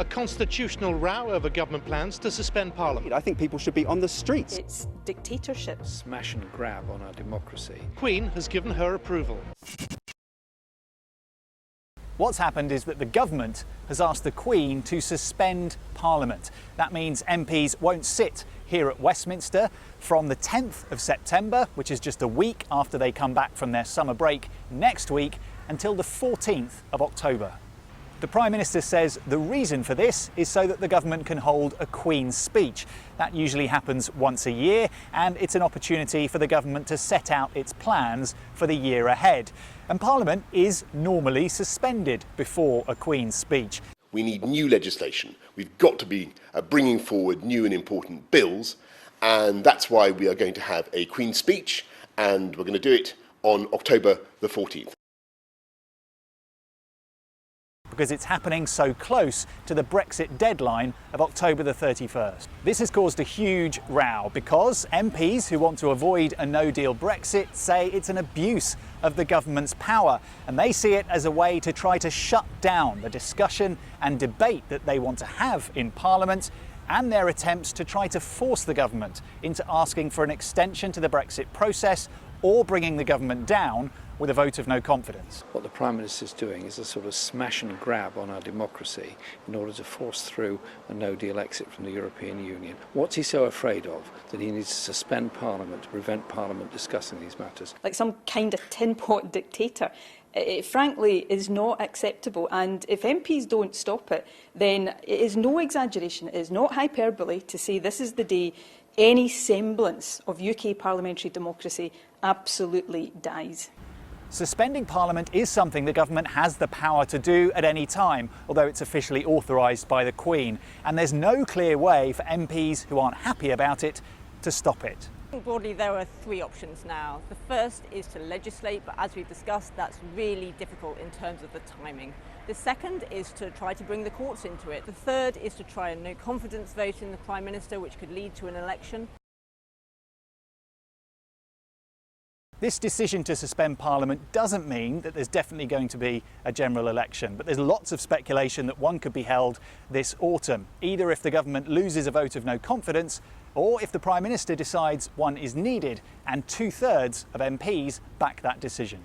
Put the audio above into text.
A constitutional row over government plans to suspend Parliament. I think people should be on the streets. It's dictatorship. Smash and grab on our democracy. Queen has given her approval. What's happened is that the government has asked the Queen to suspend Parliament. That means MPs won't sit here at Westminster from the 10th of September, which is just a week after they come back from their summer break next week, until the 14th of October. The Prime Minister says the reason for this is so that the government can hold a Queen's speech. That usually happens once a year, and it's an opportunity for the government to set out its plans for the year ahead. And Parliament is normally suspended before a Queen's speech. We need new legislation. We've got to be bringing forward new and important bills, and that's why we are going to have a Queen's speech, and we're going to do it on October the 14th. Because it's happening so close to the Brexit deadline of October the 31st. This has caused a huge row because MPs who want to avoid a no-deal Brexit say it's an abuse of the government's power, and they see it as a way to try to shut down the discussion and debate that they want to have in Parliament, and their attempts to try to force the government into asking for an extension to the Brexit process or bringing the government down with a vote of no confidence. What the Prime Minister's doing is a sort of smash and grab on our democracy in order to force through a no-deal exit from the European Union. What's he so afraid of that he needs to suspend Parliament to prevent Parliament discussing these matters? Like some kind of tin pot dictator. It frankly is not acceptable, and if MPs don't stop it, then it is no exaggeration, it is not hyperbole to say this is the day any semblance of UK parliamentary democracy absolutely dies. Suspending Parliament is something the government has the power to do at any time, although it's officially authorised by the Queen, and there's no clear way for MPs who aren't happy about it to stop it. Broadly, there are three options now. The first is to legislate, but as we've discussed, that's really difficult in terms of the timing. The second is to try to bring the courts into it. The third is to try a no confidence vote in the Prime Minister, which could lead to an election. This decision to suspend Parliament doesn't mean that there's definitely going to be a general election, but there's lots of speculation that one could be held this autumn, either if the government loses a vote of no confidence or if the Prime Minister decides one is needed and 2/3 of MPs back that decision.